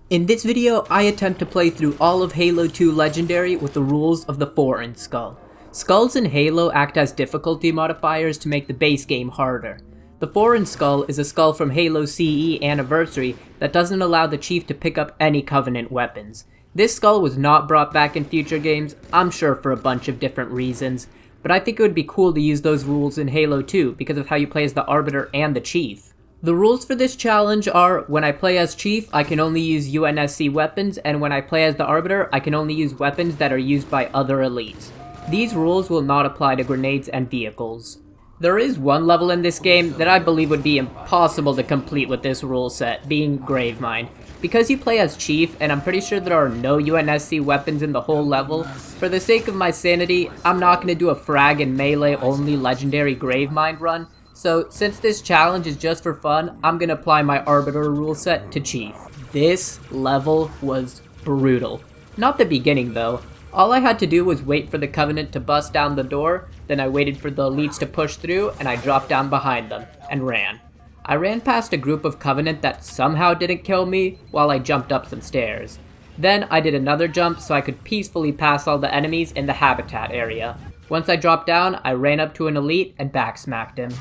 In this video, I attempt to play through all of Halo 2 Legendary with the rules of the Foreign Skull. Skulls in Halo act as difficulty modifiers to make the base game harder. The Foreign Skull is a skull from Halo CE Anniversary that doesn't allow the Chief to pick up any Covenant weapons. This skull was not brought back in future games, I'm sure for a bunch of different reasons, but I think it would be cool to use those rules in Halo 2 because of how you play as the Arbiter and the Chief. The rules for this challenge are, when I play as Chief, I can only use UNSC weapons, and when I play as the Arbiter, I can only use weapons that are used by other elites. These rules will not apply to grenades and vehicles. There is one level in this game that I believe would be impossible to complete with this rule set, being Gravemind. Because you play as Chief, and I'm pretty sure there are no UNSC weapons in the whole level, for the sake of my sanity, I'm not going to do a frag and melee only legendary Gravemind run. So, since this challenge is just for fun, I'm going to apply my Arbiter rule set to Chief. This level was brutal. Not the beginning though. All I had to do was wait for the Covenant to bust down the door, then I waited for the elites to push through, and I dropped down behind them, and ran. I ran past a group of Covenant that somehow didn't kill me, while I jumped up some stairs. Then I did another jump so I could peacefully pass all the enemies in the habitat area. Once I dropped down, I ran up to an elite and backsmacked him.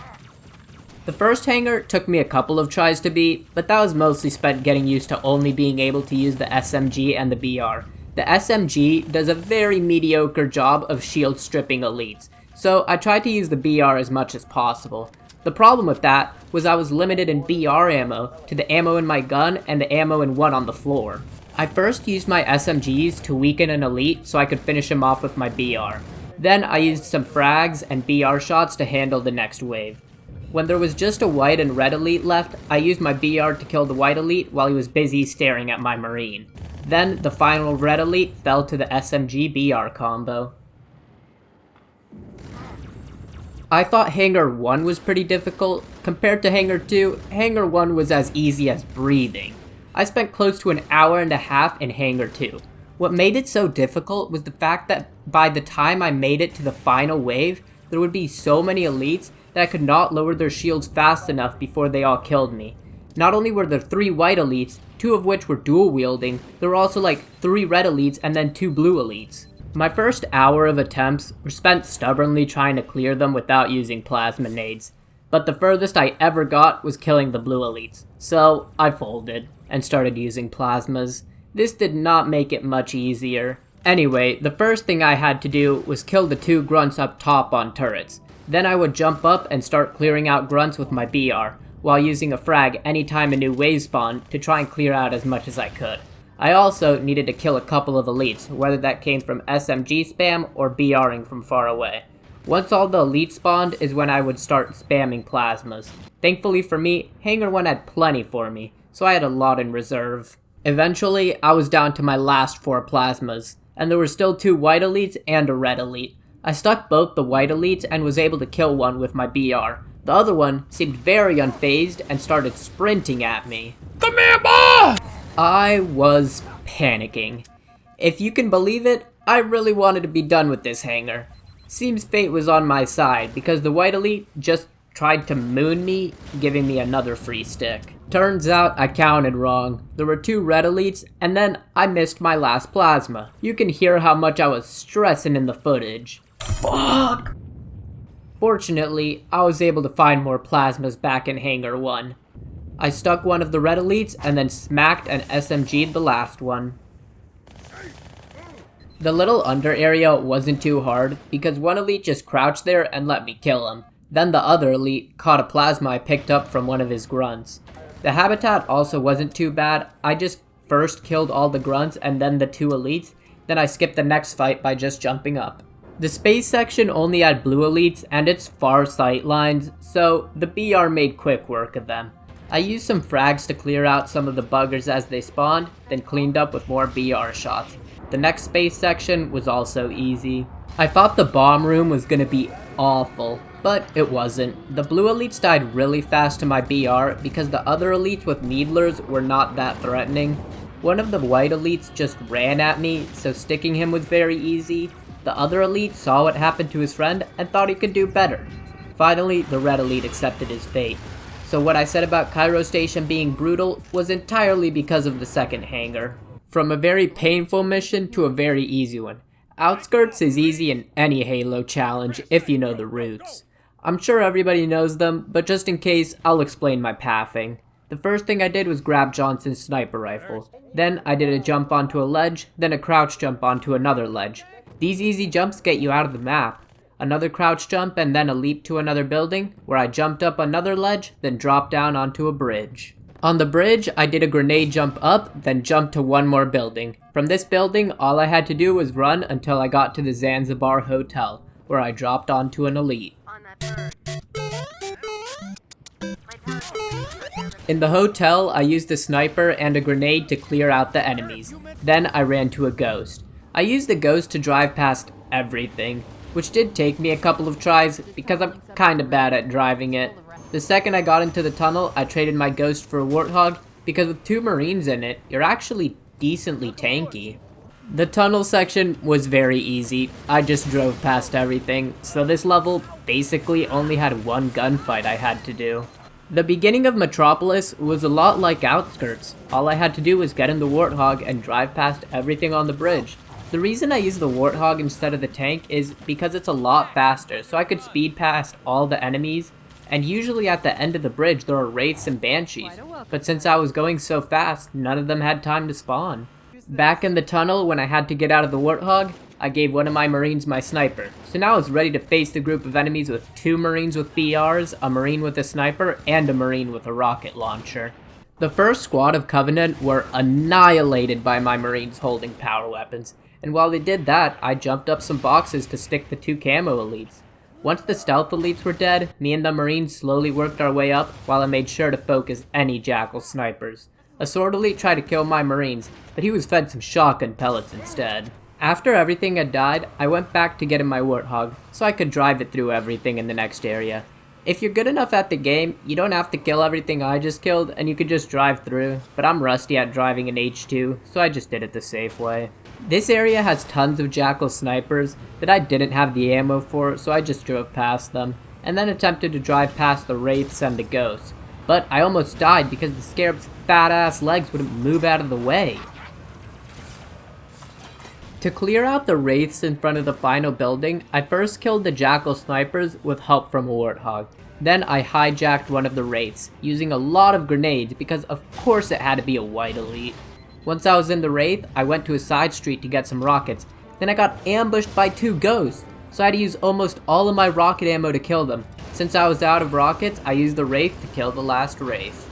The first hangar took me a couple of tries to beat, but that was mostly spent getting used to only being able to use the SMG and the BR. The SMG does a very mediocre job of shield stripping elites, so I tried to use the BR as much as possible. The problem with that was I was limited in BR ammo to the ammo in my gun and the ammo in one on the floor. I first used my SMGs to weaken an elite so I could finish him off with my BR. Then I used some frags and BR shots to handle the next wave. When there was just a white and red elite left, I used my BR to kill the white elite while he was busy staring at my marine. Then the final red elite fell to the SMG BR combo. I thought Hangar 1 was pretty difficult. Compared to Hangar 2, Hangar 1 was as easy as breathing. I spent close to an hour and a half in Hangar 2. What made it so difficult was the fact that by the time I made it to the final wave, there would be so many elites that I could not lower their shields fast enough before they all killed me. Not only were there 3 white elites, 2 of which were dual wielding, there were also like 3 red elites and then 2 blue elites. My first hour of attempts were spent stubbornly trying to clear them without using plasma nades, but the furthest I ever got was killing the blue elites, so I folded and started using plasmas. This did not make it much easier. Anyway, the first thing I had to do was kill the 2 grunts up top on turrets. Then I would jump up and start clearing out grunts with my BR, while using a frag anytime a new wave spawned to try and clear out as much as I could. I also needed to kill a couple of elites, whether that came from SMG spam or BRing from far away. Once all the elites spawned is when I would start spamming plasmas. Thankfully for me, Hangar 1 had plenty for me, so I had a lot in reserve. Eventually, I was down to my last 4 plasmas, and there were still 2 white elites and a red elite. I stuck both the white elites and was able to kill one with my BR. The other one seemed very unfazed and started sprinting at me. Come here, boy! I was panicking. If you can believe it, I really wanted to be done with this hangar. Seems fate was on my side because the white elite just tried to moon me, giving me another free stick. Turns out I counted wrong. There were 2 red elites, and then I missed my last plasma. You can hear how much I was stressing in the footage. Fuck! Fortunately, I was able to find more plasmas back in Hangar 1. I stuck one of the red elites and then smacked and SMG'd the last one. The little under area wasn't too hard because one elite just crouched there and let me kill him. Then the other elite caught a plasma I picked up from one of his grunts. The habitat also wasn't too bad. I just first killed all the grunts and then the 2 elites, then I skipped the next fight by just jumping up. The space section only had blue elites and its far sight lines, so the BR made quick work of them. I used some frags to clear out some of the buggers as they spawned, then cleaned up with more BR shots. The next space section was also easy. I thought the bomb room was gonna be awful, but it wasn't. The blue elites died really fast to my BR because the other elites with needlers were not that threatening. One of the white elites just ran at me, so sticking him was very easy. The other elite saw what happened to his friend and thought he could do better. Finally, the red elite accepted his fate. So what I said about Cairo Station being brutal was entirely because of the second hangar. From a very painful mission to a very easy one. Outskirts is easy in any Halo challenge if you know the routes. I'm sure everybody knows them, but just in case, I'll explain my pathing. The first thing I did was grab Johnson's sniper rifle. Then I did a jump onto a ledge, then a crouch jump onto another ledge. These easy jumps get you out of the map. Another crouch jump and then a leap to another building, where I jumped up another ledge, then dropped down onto a bridge. On the bridge, I did a grenade jump up, then jumped to one more building. From this building, all I had to do was run until I got to the Zanzibar Hotel, where I dropped onto an elite. In the hotel, I used a sniper and a grenade to clear out the enemies. Then I ran to a ghost. I used the ghost to drive past everything, which did take me a couple of tries because I'm kinda bad at driving it. The second I got into the tunnel, I traded my ghost for a warthog because with 2 marines in it, you're actually decently tanky. The tunnel section was very easy. I just drove past everything, so this level basically only had one gunfight I had to do. The beginning of Metropolis was a lot like Outskirts. All I had to do was get in the warthog and drive past everything on the bridge. The reason I use the warthog instead of the tank is because it's a lot faster, so I could speed past all the enemies, and usually at the end of the bridge there are wraiths and banshees, but since I was going so fast, none of them had time to spawn. Back in the tunnel, when I had to get out of the warthog, I gave one of my marines my sniper, so now I was ready to face the group of enemies with 2 marines with BRs, a marine with a sniper, and a marine with a rocket launcher. The first squad of Covenant were annihilated by my marines holding power weapons, and while they did that, I jumped up some boxes to stick the 2 camo elites. Once the stealth elites were dead, me and the marines slowly worked our way up while I made sure to focus any jackal snipers. A sword elite tried to kill my marines, but he was fed some shotgun pellets instead. After everything had died, I went back to get in my warthog, so I could drive it through everything in the next area. If you're good enough at the game, you don't have to kill everything I just killed, and you could just drive through, but I'm rusty at driving an H2, so I just did it the safe way. This area has tons of jackal snipers that I didn't have the ammo for, so I just drove past them, and then attempted to drive past the wraiths and the ghosts. But I almost died because the scarab's fat ass legs wouldn't move out of the way. To clear out the wraiths in front of the final building, I first killed the jackal snipers with help from a warthog. Then I hijacked one of the wraiths, using a lot of grenades because of course it had to be a white elite. Once I was in the wraith, I went to a side street to get some rockets. Then I got ambushed by 2 ghosts, so I had to use almost all of my rocket ammo to kill them. Since I was out of rockets, I used the wraith to kill the last wraith.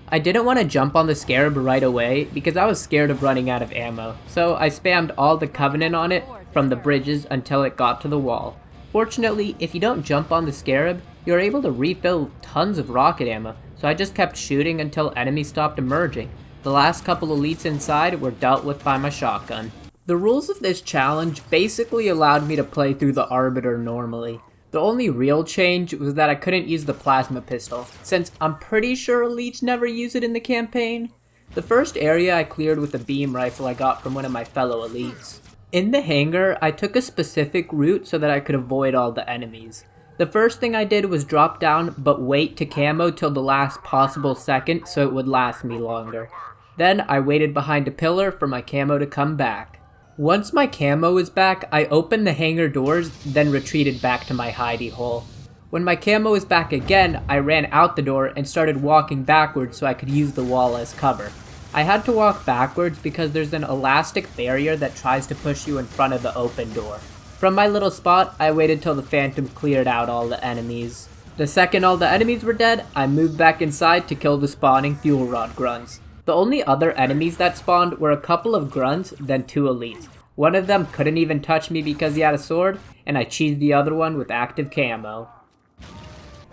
I didn't want to jump on the scarab right away because I was scared of running out of ammo, so I spammed all the Covenant on it from the bridges until it got to the wall. Fortunately, if you don't jump on the scarab, you're able to refill tons of rocket ammo, so I just kept shooting until enemies stopped emerging. The last couple elites inside were dealt with by my shotgun. The rules of this challenge basically allowed me to play through the Arbiter normally. The only real change was that I couldn't use the plasma pistol, since I'm pretty sure elites never use it in the campaign. The first area I cleared with a beam rifle I got from one of my fellow elites. In the hangar, I took a specific route so that I could avoid all the enemies. The first thing I did was drop down but wait to camo till the last possible second so it would last me longer. Then I waited behind a pillar for my camo to come back. Once my camo was back, I opened the hangar doors, then retreated back to my hidey hole. When my camo was back again, I ran out the door and started walking backwards so I could use the wall as cover. I had to walk backwards because there's an elastic barrier that tries to push you in front of the open door. From my little spot, I waited till the Phantom cleared out all the enemies. The second all the enemies were dead, I moved back inside to kill the spawning fuel rod grunts. The only other enemies that spawned were a couple of grunts, then 2 elites. One of them couldn't even touch me because he had a sword, and I cheesed the other one with active camo.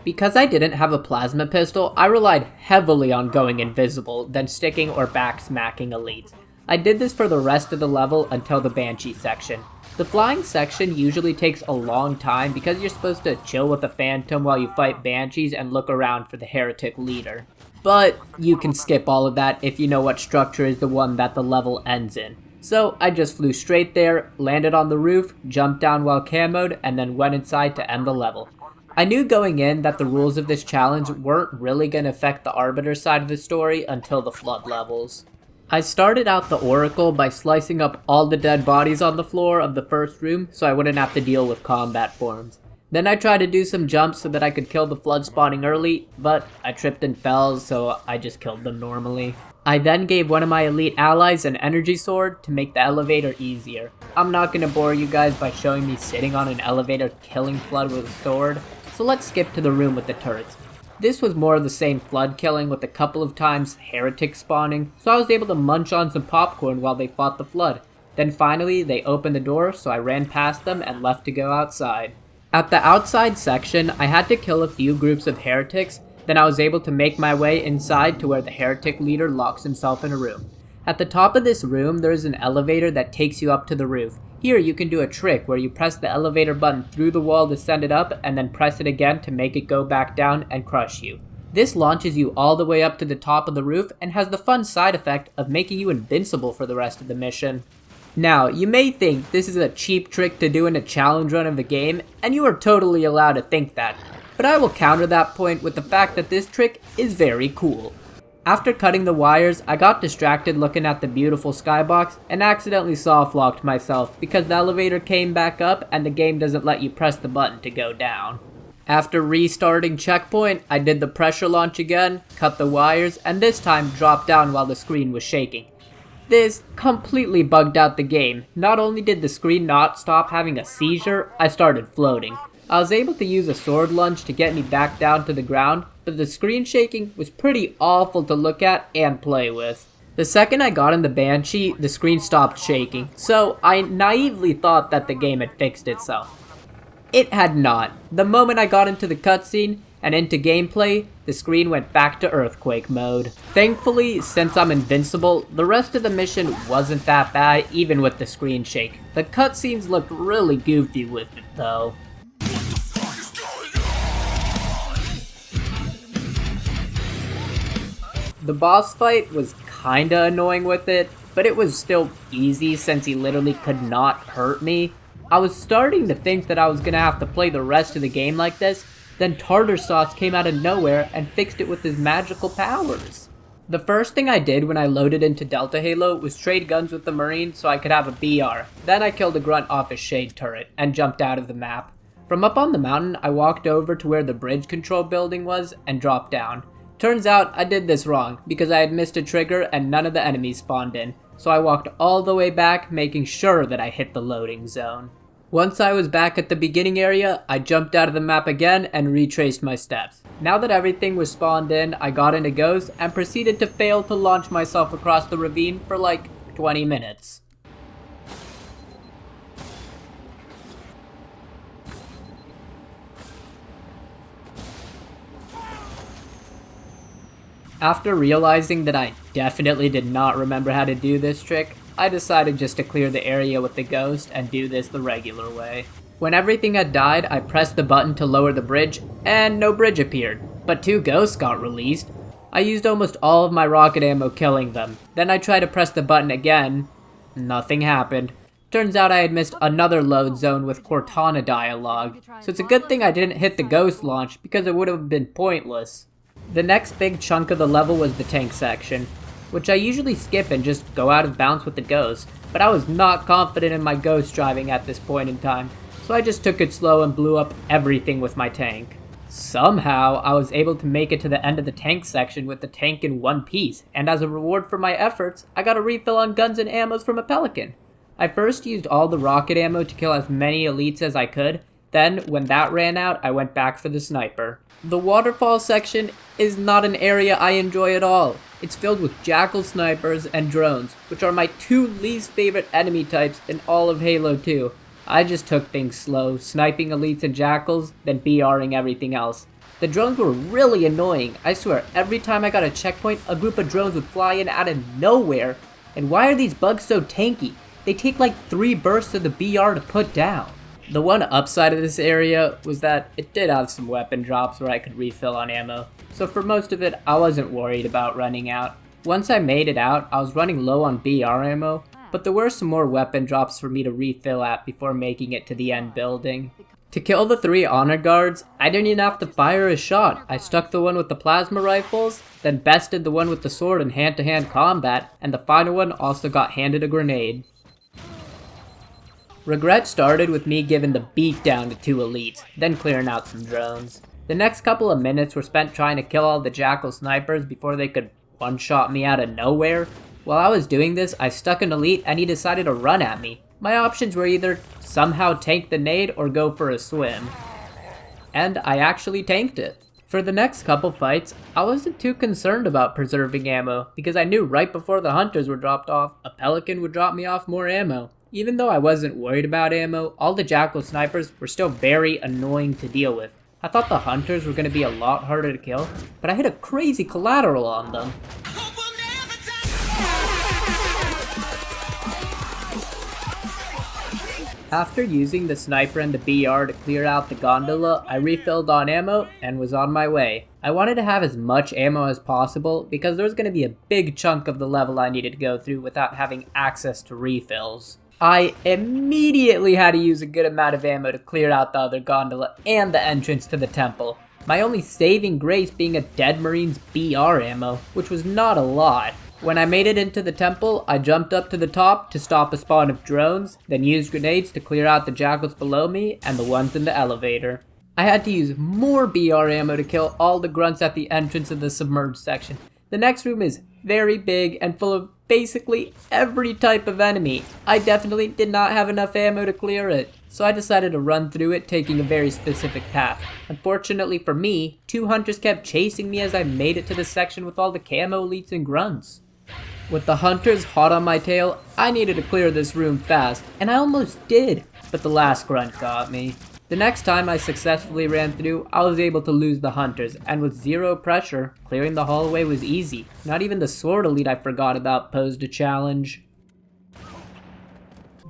Because I didn't have a plasma pistol, I relied heavily on going invisible, then sticking or back smacking elites. I did this for the rest of the level until the Banshee section. The flying section usually takes a long time because you're supposed to chill with the Phantom while you fight Banshees and look around for the heretic leader. But you can skip all of that if you know what structure is the one that the level ends in. So I just flew straight there, landed on the roof, jumped down while camoed, and then went inside to end the level. I knew going in that the rules of this challenge weren't really going to affect the Arbiter side of the story until the flood levels. I started out the Oracle by slicing up all the dead bodies on the floor of the first room so I wouldn't have to deal with combat forms. Then I tried to do some jumps so that I could kill the flood spawning early, but I tripped and fell, so I just killed them normally. I then gave one of my elite allies an energy sword to make the elevator easier. I'm not going to bore you guys by showing me sitting on an elevator killing flood with a sword, so let's skip to the room with the turrets. This was more of the same flood killing with a couple of times heretics spawning, so I was able to munch on some popcorn while they fought the flood. Then finally they opened the door, so I ran past them and left to go outside. At the outside section, I had to kill a few groups of heretics, then I was able to make my way inside to where the heretic leader locks himself in a room. At the top of this room, there is an elevator that takes you up to the roof. Here you can do a trick where you press the elevator button through the wall to send it up and then press it again to make it go back down and crush you. This launches you all the way up to the top of the roof and has the fun side effect of making you invincible for the rest of the mission. Now, you may think this is a cheap trick to do in a challenge run of the game, and you are totally allowed to think that, but I will counter that point with the fact that this trick is very cool. After cutting the wires, I got distracted looking at the beautiful skybox and accidentally soft-locked myself because the elevator came back up and the game doesn't let you press the button to go down. After restarting checkpoint, I did the pressure launch again, cut the wires, and this time dropped down while the screen was shaking. This completely bugged out the game. Not only did the screen not stop having a seizure, I started floating. I was able to use a sword lunge to get me back down to the ground, but the screen shaking was pretty awful to look at and play with. The second I got in the Banshee, the screen stopped shaking, so I naively thought that the game had fixed itself. It had not. The moment I got into the cutscene and into gameplay, the screen went back to earthquake mode. Thankfully, since I'm invincible, the rest of the mission wasn't that bad even with the screen shake. The cutscenes looked really goofy with it though. The boss fight was kinda annoying with it, but it was still easy since he literally could not hurt me. I was starting to think that I was gonna have to play the rest of the game like this, then Tartar Sauce came out of nowhere and fixed it with his magical powers. The first thing I did when I loaded into Delta Halo was trade guns with the Marine so I could have a BR. Then I killed a grunt off a shade turret and jumped out of the map. From up on the mountain, I walked over to where the bridge control building was and dropped down. Turns out I did this wrong because I had missed a trigger and none of the enemies spawned in, so I walked all the way back making sure that I hit the loading zone. Once I was back at the beginning area, I jumped out of the map again and retraced my steps. Now that everything was spawned in, I got into Ghost and proceeded to fail to launch myself across the ravine for like 20 minutes. After realizing that I definitely did not remember how to do this trick, I decided just to clear the area with the Ghost and do this the regular way. When everything had died, I pressed the button to lower the bridge, and no bridge appeared, but 2 ghosts got released. I used almost all of my rocket ammo killing them. Then I tried to press the button again. Nothing happened. Turns out I had missed another load zone with Cortana dialogue, so it's a good thing I didn't hit the Ghost launch because it would have been pointless. The next big chunk of the level was the tank section, which I usually skip and just go out of bounds with the Ghost, but I was not confident in my Ghost driving at this point in time, so I just took it slow and blew up everything with my tank. Somehow, I was able to make it to the end of the tank section with the tank in one piece, and as a reward for my efforts, I got a refill on guns and ammos from a Pelican. I first used all the rocket ammo to kill as many elites as I could, then, when that ran out, I went back for the sniper. The waterfall section is not an area I enjoy at all. It's filled with jackal snipers and drones, which are my 2 least favorite enemy types in all of Halo 2. I just took things slow, sniping elites and jackals, then BRing everything else. The drones were really annoying. I swear, every time I got a checkpoint, a group of drones would fly in out of nowhere. And why are these bugs so tanky? They take like 3 bursts of the BR to put down. The one upside of this area was that it did have some weapon drops where I could refill on ammo, so for most of it I wasn't worried about running out. Once I made it out, I was running low on BR ammo, but there were some more weapon drops for me to refill at before making it to the end building. To kill the 3 honor guards, I didn't even have to fire a shot. I stuck the one with the plasma rifles, then bested the one with the sword in hand-to-hand combat, and the final one also got handed a grenade. Regret started with me giving the beatdown to 2 elites, then clearing out some drones. The next couple of minutes were spent trying to kill all the Jackal snipers before they could one-shot me out of nowhere. While I was doing this, I stuck an elite and he decided to run at me. My options were either somehow tank the nade or go for a swim. And I actually tanked it. For the next couple fights, I wasn't too concerned about preserving ammo, because I knew right before the hunters were dropped off, a pelican would drop me off more ammo. Even though I wasn't worried about ammo, all the Jackal snipers were still very annoying to deal with. I thought the hunters were going to be a lot harder to kill, but I hit a crazy collateral on them. After using the sniper and the BR to clear out the gondola, I refilled on ammo and was on my way. I wanted to have as much ammo as possible because there was going to be a big chunk of the level I needed to go through without having access to refills. I immediately had to use a good amount of ammo to clear out the other gondola and the entrance to the temple. My only saving grace being a Dead Marine's BR ammo, which was not a lot. When I made it into the temple, I jumped up to the top to stop a spawn of drones, then used grenades to clear out the jackals below me and the ones in the elevator. I had to use more BR ammo to kill all the grunts at the entrance of the submerged section. The next room is very big and full of basically every type of enemy. I definitely did not have enough ammo to clear it, so I decided to run through it taking a very specific path. Unfortunately for me, 2 hunters kept chasing me as I made it to the section with all the camo elites and grunts. With the hunters hot on my tail, I needed to clear this room fast, and I almost did, but the last grunt got me. The next time I successfully ran through, I was able to lose the hunters, and with 0 pressure, clearing the hallway was easy. Not even the sword elite I forgot about posed a challenge.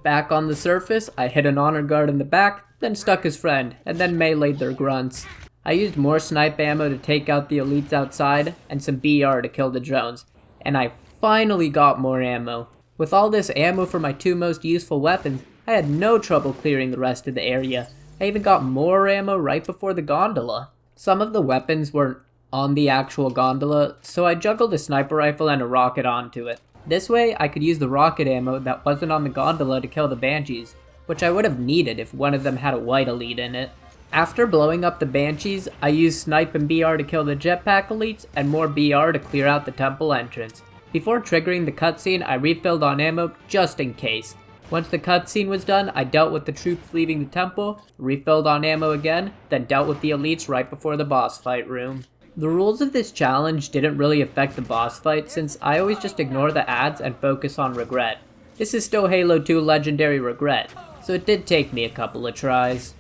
Back on the surface, I hit an honor guard in the back, then stuck his friend, and then meleeed their grunts. I used more snipe ammo to take out the elites outside, and some BR to kill the drones, and I finally got more ammo. With all this ammo for my 2 most useful weapons, I had no trouble clearing the rest of the area. I even got more ammo right before the gondola. Some of the weapons weren't on the actual gondola, so I juggled a sniper rifle and a rocket onto it. This way, I could use the rocket ammo that wasn't on the gondola to kill the banshees, which I would have needed if one of them had a white elite in it. After blowing up the banshees, I used snipe and BR to kill the jetpack elites and more BR to clear out the temple entrance. Before triggering the cutscene, I refilled on ammo just in case. Once the cutscene was done, I dealt with the troops leaving the temple, refilled on ammo again, then dealt with the elites right before the boss fight room. The rules of this challenge didn't really affect the boss fight since I always just ignore the ads and focus on Regret. This is still Halo 2 Legendary Regret, so it did take me a couple of tries.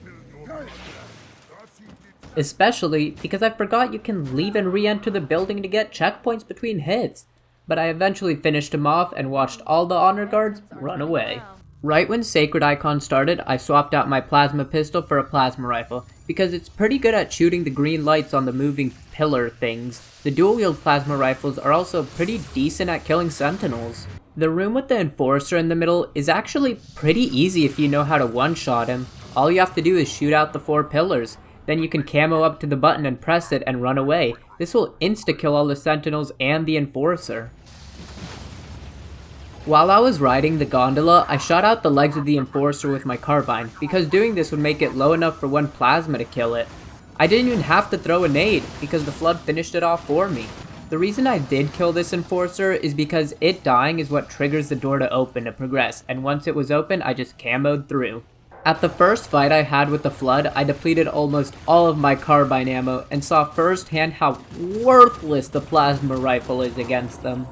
Especially because I forgot you can leave and re-enter the building to get checkpoints between hits. But I eventually finished him off and watched all the honor guards run away. Right when Sacred Icon started, I swapped out my plasma pistol for a plasma rifle, because it's pretty good at shooting the green lights on the moving pillar things. The dual-wield plasma rifles are also pretty decent at killing sentinels. The room with the enforcer in the middle is actually pretty easy if you know how to one-shot him. All you have to do is shoot out the 4 pillars. Then you can camo up to the button and press it and run away. This will insta-kill all the sentinels and the enforcer. While I was riding the gondola, I shot out the legs of the enforcer with my carbine, because doing this would make it low enough for 1 plasma to kill it. I didn't even have to throw a nade, because the flood finished it off for me. The reason I did kill this enforcer is because it dying is what triggers the door to open to progress, and once it was open, I just camoed through. At the first fight I had with the Flood, I depleted almost all of my carbine ammo and saw firsthand how worthless the plasma rifle is against them.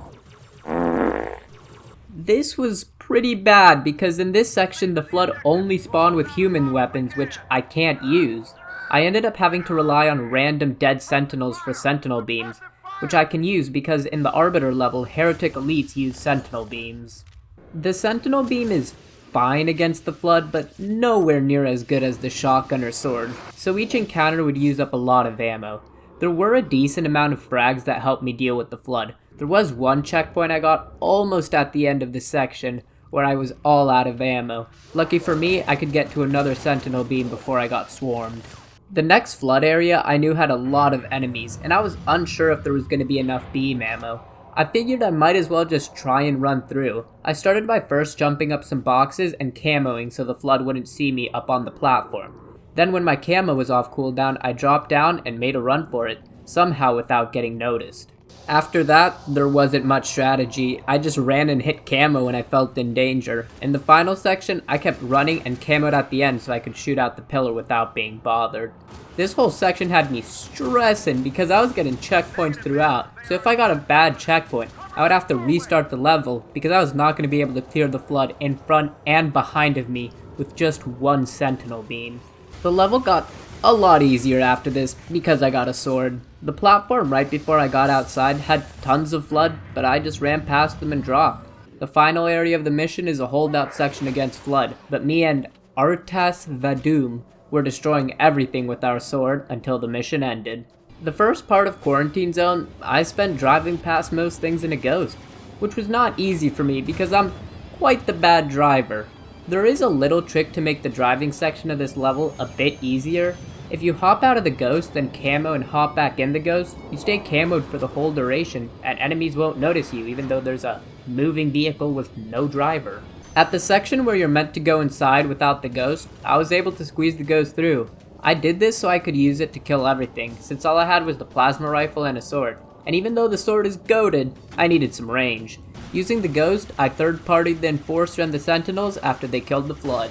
This was pretty bad because in this section the Flood only spawn with human weapons, which I can't use. I ended up having to rely on random dead sentinels for sentinel beams, which I can use because in the Arbiter level, heretic elites use sentinel beams. The sentinel beam is fine against the Flood, but nowhere near as good as the shotgun or sword, so each encounter would use up a lot of ammo. There were a decent amount of frags that helped me deal with the Flood. There was one checkpoint I got almost at the end of the section, where I was all out of ammo. Lucky for me, I could get to another sentinel beam before I got swarmed. The next flood area I knew had a lot of enemies, and I was unsure if there was going to be enough beam ammo. I figured I might as well just try and run through. I started by first jumping up some boxes and camoing so the flood wouldn't see me up on the platform. Then when my camo was off cooldown, I dropped down and made a run for it, somehow without getting noticed. After that, there wasn't much strategy. I just ran and hit camo when I felt in danger. In the final section, I kept running and camoed at the end so I could shoot out the pillar without being bothered. This whole section had me stressing because I was getting checkpoints throughout, so if I got a bad checkpoint, I would have to restart the level because I was not going to be able to clear the flood in front and behind of me with just one sentinel beam. The level got a lot easier after this because I got a sword. The platform right before I got outside had tons of flood, but I just ran past them and dropped. The final area of the mission is a holdout section against flood, but me and Artas Vadum were destroying everything with our sword until the mission ended. The first part of Quarantine Zone, I spent driving past most things in a ghost, which was not easy for me because I'm quite the bad driver. There is a little trick to make the driving section of this level a bit easier. If you hop out of the ghost, then camo and hop back in the ghost, you stay camoed for the whole duration, and enemies won't notice you even though there's a moving vehicle with no driver. At the section where you're meant to go inside without the ghost, I was able to squeeze the ghost through. I did this so I could use it to kill everything, since all I had was the plasma rifle and a sword, and even though the sword is goated, I needed some range. Using the ghost, I third-partied the Enforcer and the Sentinels after they killed the flood.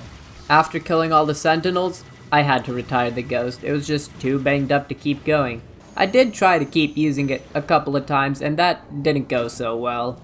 After killing all the Sentinels, I had to retire the ghost. It was just too banged up to keep going. I did try to keep using it a couple of times, and that didn't go so well.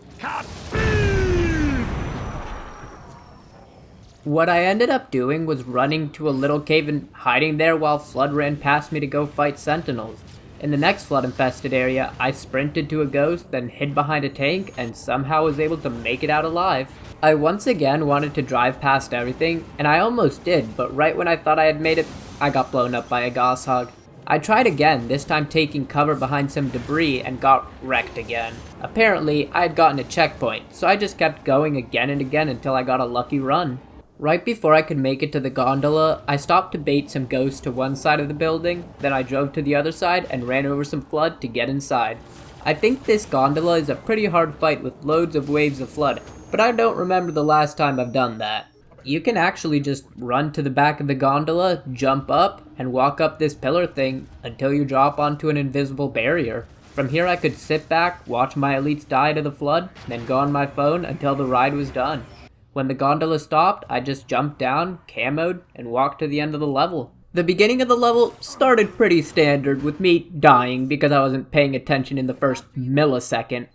What I ended up doing was running to a little cave and hiding there while Flood ran past me to go fight Sentinels. In the next flood-infested area, I sprinted to a ghost, then hid behind a tank, and somehow was able to make it out alive. I once again wanted to drive past everything, and I almost did, but right when I thought I had made it, I got blown up by a goshawk. I tried again, this time taking cover behind some debris, and got wrecked again. Apparently, I had gotten a checkpoint, so I just kept going again and again until I got a lucky run. Right before I could make it to the gondola, I stopped to bait some ghosts to one side of the building, then I drove to the other side and ran over some flood to get inside. I think this gondola is a pretty hard fight with loads of waves of flood, but I don't remember the last time I've done that. You can actually just run to the back of the gondola, jump up, and walk up this pillar thing until you drop onto an invisible barrier. From here I could sit back, watch my elites die to the flood, then go on my phone until the ride was done. When the gondola stopped, I just jumped down, camoed, and walked to the end of the level. The beginning of the level started pretty standard, with me dying because I wasn't paying attention in the first millisecond.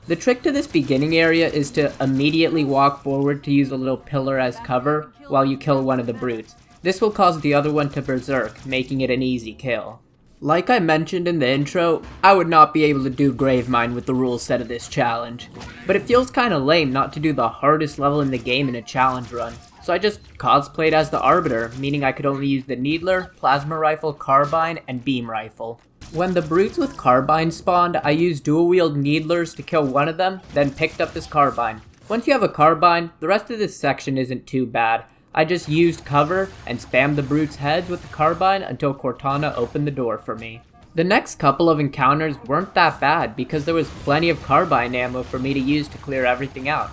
The trick to this beginning area is to immediately walk forward to use a little pillar as cover while you kill one of the brutes. This will cause the other one to berserk, making it an easy kill. Like I mentioned in the intro, I would not be able to do Gravemind with the rules set of this challenge. But it feels kinda lame not to do the hardest level in the game in a challenge run, so I just cosplayed as the Arbiter, meaning I could only use the Needler, Plasma Rifle, Carbine, and Beam Rifle. When the brutes with Carbine spawned, I used dual-wield Needlers to kill one of them, then picked up this Carbine. Once you have a Carbine, the rest of this section isn't too bad. I just used cover and spammed the brutes' heads with the Carbine until Cortana opened the door for me. The next couple of encounters weren't that bad because there was plenty of Carbine ammo for me to use to clear everything out.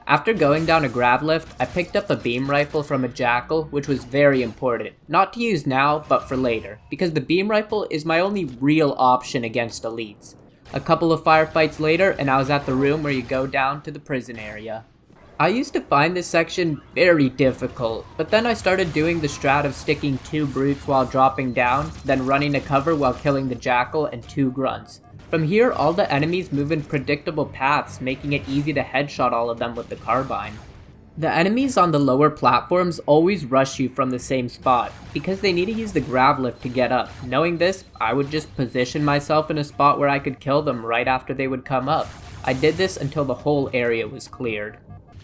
After going down a grav lift, I picked up a beam rifle from a jackal, which was very important. Not to use now, but for later, because the beam rifle is my only real option against elites. A couple of firefights later, and I was at the room where you go down to the prison area. I used to find this section very difficult, but then I started doing the strat of sticking 2 brutes while dropping down, then running to cover while killing the jackal and 2 grunts. From here, all the enemies move in predictable paths, making it easy to headshot all of them with the carbine. The enemies on the lower platforms always rush you from the same spot, because they need to use the grav lift to get up. Knowing this, I would just position myself in a spot where I could kill them right after they would come up. I did this until the whole area was cleared.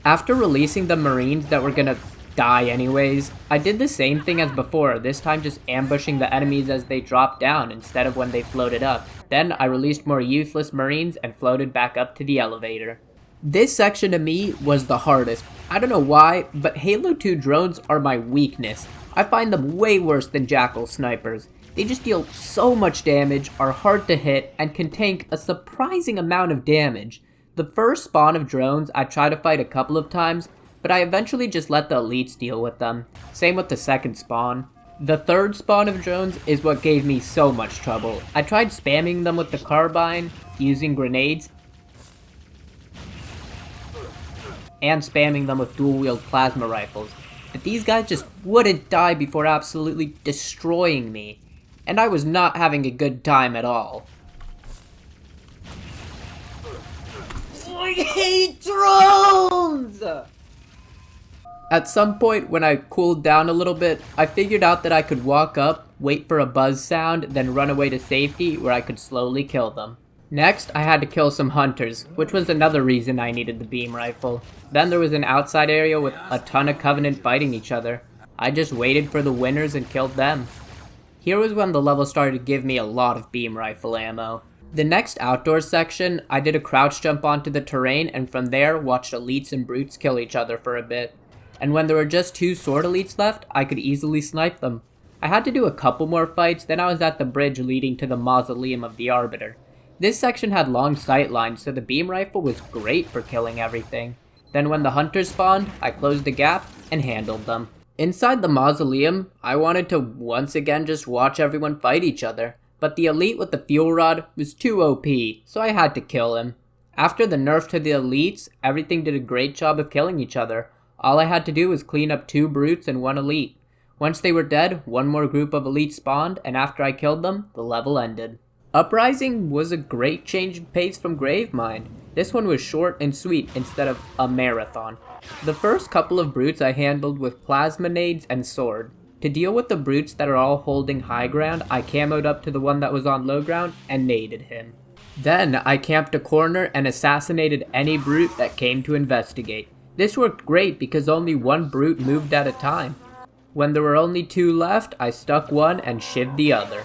After releasing the marines that were gonna die anyways, I did the same thing as before, this time just ambushing the enemies as they dropped down instead of when they floated up. Then I released more useless marines and floated back up to the elevator. This section to me was the hardest, I don't know why, but Halo 2 drones are my weakness. I find them way worse than Jackal snipers. They just deal so much damage, are hard to hit, and can tank a surprising amount of damage. The first spawn of drones I tried to fight a couple of times, but I eventually just let the elites deal with them. Same with the second spawn. The third spawn of drones is what gave me so much trouble. I tried spamming them with the carbine, using grenades, and spamming them with dual-wield plasma rifles. But these guys just wouldn't die before absolutely destroying me. And I was not having a good time at all. I hate drones! At some point when I cooled down a little bit, I figured out that I could walk up, wait for a buzz sound, then run away to safety where I could slowly kill them. Next, I had to kill some hunters, which was another reason I needed the beam rifle. Then there was an outside area with a ton of Covenant fighting each other. I just waited for the winners and killed them. Here was when the level started to give me a lot of beam rifle ammo. The next outdoor section, I did a crouch jump onto the terrain and from there watched elites and brutes kill each other for a bit. And when there were just 2 sword elites left, I could easily snipe them. I had to do a couple more fights, then I was at the bridge leading to the mausoleum of the Arbiter. This section had long sight lines, so the beam rifle was great for killing everything. Then when the hunters spawned, I closed the gap and handled them. Inside the mausoleum, I wanted to once again just watch everyone fight each other, but the elite with the fuel rod was too OP, so I had to kill him. After the nerf to the elites, everything did a great job of killing each other. All I had to do was clean up 2 brutes and 1 elite. Once they were dead, 1 more group of elites spawned, and after I killed them, the level ended. Uprising was a great change in pace from Gravemind. This one was short and sweet instead of a marathon. The first couple of brutes I handled with plasma nades and sword. To deal with the brutes that are all holding high ground, I camoed up to the one that was on low ground and naded him. Then I camped a corner and assassinated any brute that came to investigate. This worked great because only 1 brute moved at a time. When there were only 2 left, I stuck one and shivved the other.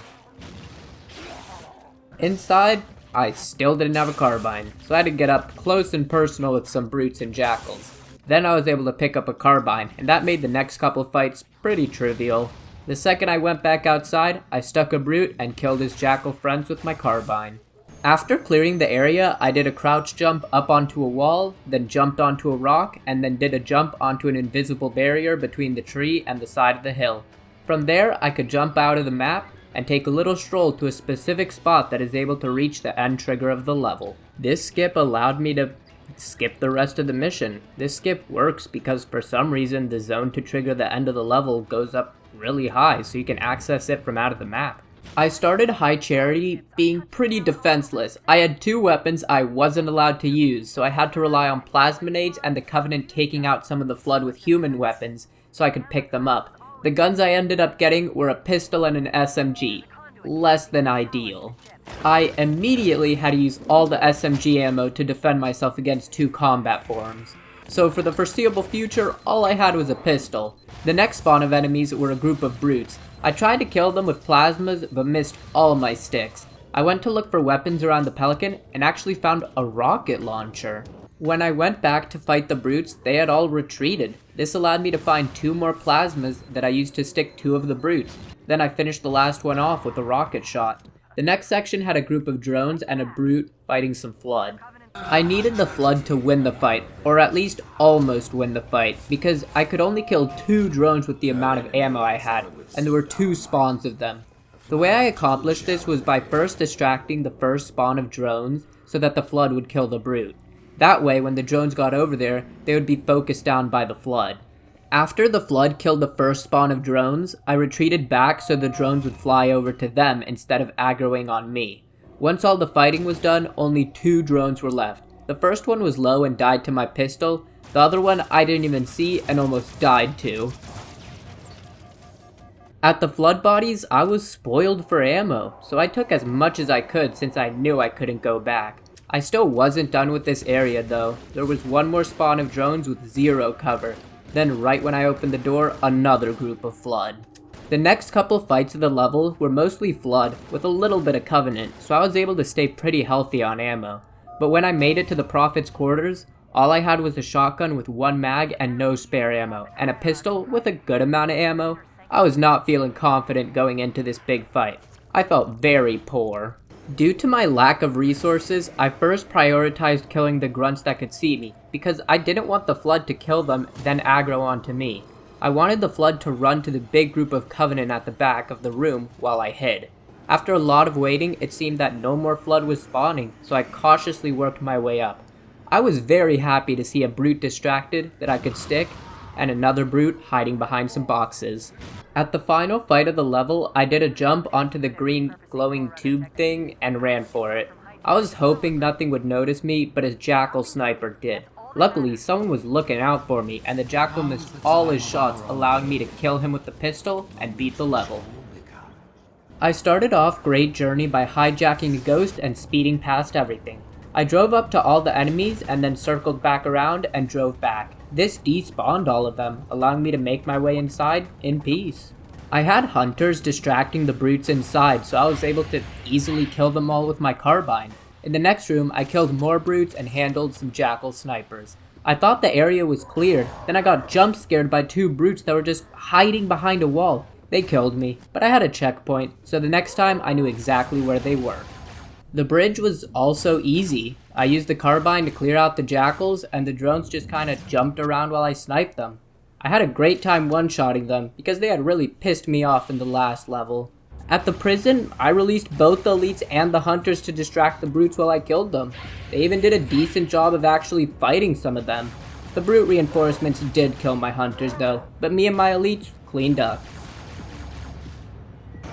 Inside, I still didn't have a carbine, so I had to get up close and personal with some brutes and jackals. Then I was able to pick up a carbine, and that made the next couple fights pretty trivial. The second I went back outside, I stuck a brute and killed his jackal friends with my carbine. After clearing the area, I did a crouch jump up onto a wall, then jumped onto a rock, and then did a jump onto an invisible barrier between the tree and the side of the hill. From there, I could jump out of the map and take a little stroll to a specific spot that is able to reach the end trigger of the level. This skip allowed me to skip the rest of the mission. This skip works because for some reason the zone to trigger the end of the level goes up really high so you can access it from out of the map. I started High Charity being pretty defenseless. I had 2 weapons I wasn't allowed to use, so I had to rely on plasma nades and the Covenant taking out some of the Flood with human weapons so I could pick them up. The guns I ended up getting were a pistol and an SMG. Less than ideal. I immediately had to use all the SMG ammo to defend myself against 2 combat forms. So for the foreseeable future, all I had was a pistol. The next spawn of enemies were a group of brutes. I tried to kill them with plasmas, but missed all my sticks. I went to look for weapons around the Pelican, and actually found a rocket launcher. When I went back to fight the brutes, they had all retreated. This allowed me to find 2 more plasmas that I used to stick 2 of the brutes. Then I finished the last one off with a rocket shot. The next section had a group of drones and a brute fighting some Flood. I needed the Flood to win the fight, or at least almost win the fight, because I could only kill 2 drones with the amount of ammo I had, and there were 2 spawns of them. The way I accomplished this was by first distracting the first spawn of drones so that the Flood would kill the brute. That way, when the drones got over there, they would be focused down by the Flood. After the Flood killed the first spawn of drones, I retreated back so the drones would fly over to them instead of aggroing on me. Once all the fighting was done, only 2 drones were left. The first one was low and died to my pistol, the other one I didn't even see and almost died to. At the Flood bodies, I was spoiled for ammo, so I took as much as I could since I knew I couldn't go back. I still wasn't done with this area though. There was 1 more spawn of drones with 0 cover. Then right when I opened the door, another group of Flood. The next couple fights of the level were mostly Flood, with a little bit of Covenant, so I was able to stay pretty healthy on ammo. But when I made it to the Prophet's quarters, All I had was a shotgun with 1 mag and no spare ammo, and a pistol with a good amount of ammo. I was not feeling confident going into this big fight. I felt very poor. Due to my lack of resources, I first prioritized killing the grunts that could see me, because I didn't want the flood to kill them, then aggro onto me. I wanted the flood to run to the big group of Covenant at the back of the room while I hid. After a lot of waiting, it seemed that no more flood was spawning, so I cautiously worked my way up. I was very happy to see a brute distracted that I could stick, and another brute hiding behind some boxes. At the final fight of the level, I did a jump onto the green glowing tube thing and ran for it. I was hoping nothing would notice me, but a jackal sniper did. Luckily, someone was looking out for me, and the jackal missed all his shots, allowing me to kill him with the pistol and beat the level. I started off Great Journey by hijacking a ghost and speeding past everything. I drove up to all the enemies and then circled back around and drove back. This despawned all of them, allowing me to make my way inside in peace. I had hunters distracting the brutes inside, so I was able to easily kill them all with my carbine. In the next room, I killed more brutes and handled some jackal snipers. I thought the area was cleared, then I got jump scared by 2 brutes that were just hiding behind a wall. They killed me, but I had a checkpoint, so the next time I knew exactly where they were. The bridge was also easy. I used the carbine to clear out the jackals, and the drones just kinda jumped around while I sniped them. I had a great time one-shotting them, because they had really pissed me off in the last level. At the prison, I released both the elites and the hunters to distract the brutes while I killed them. They even did a decent job of actually fighting some of them. The brute reinforcements did kill my hunters though, but me and my elites cleaned up.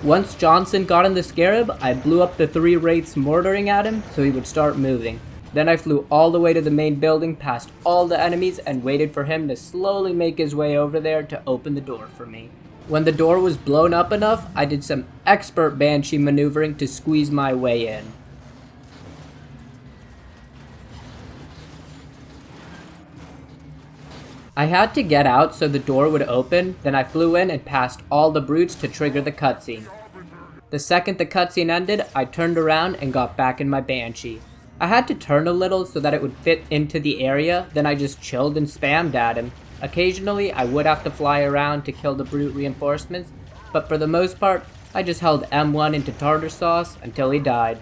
Once Johnson got in the Scarab, I blew up the 3 wraiths mortaring at him so he would start moving. Then I flew all the way to the main building past all the enemies and waited for him to slowly make his way over there to open the door for me. When the door was blown up enough, I did some expert Banshee maneuvering to squeeze my way in. I had to get out so the door would open, then I flew in and passed all the brutes to trigger the cutscene. The second the cutscene ended, I turned around and got back in my Banshee. I had to turn a little so that it would fit into the area, then I just chilled and spammed at him. Occasionally, I would have to fly around to kill the brute reinforcements, but for the most part, I just held M1 into tartar sauce until he died.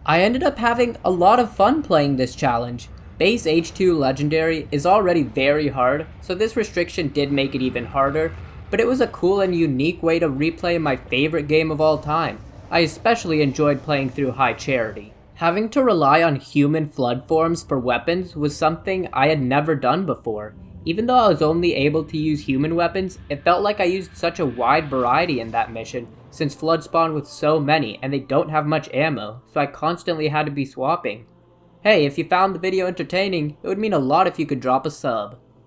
I ended up having a lot of fun playing this challenge. Base H2 Legendary is already very hard, so this restriction did make it even harder, but it was a cool and unique way to replay my favorite game of all time. I especially enjoyed playing through High Charity. Having to rely on human flood forms for weapons was something I had never done before. Even though I was only able to use human weapons, it felt like I used such a wide variety in that mission, since flood spawn with so many and they don't have much ammo, so I constantly had to be swapping. Hey, if you found the video entertaining, it would mean a lot if you could drop a sub.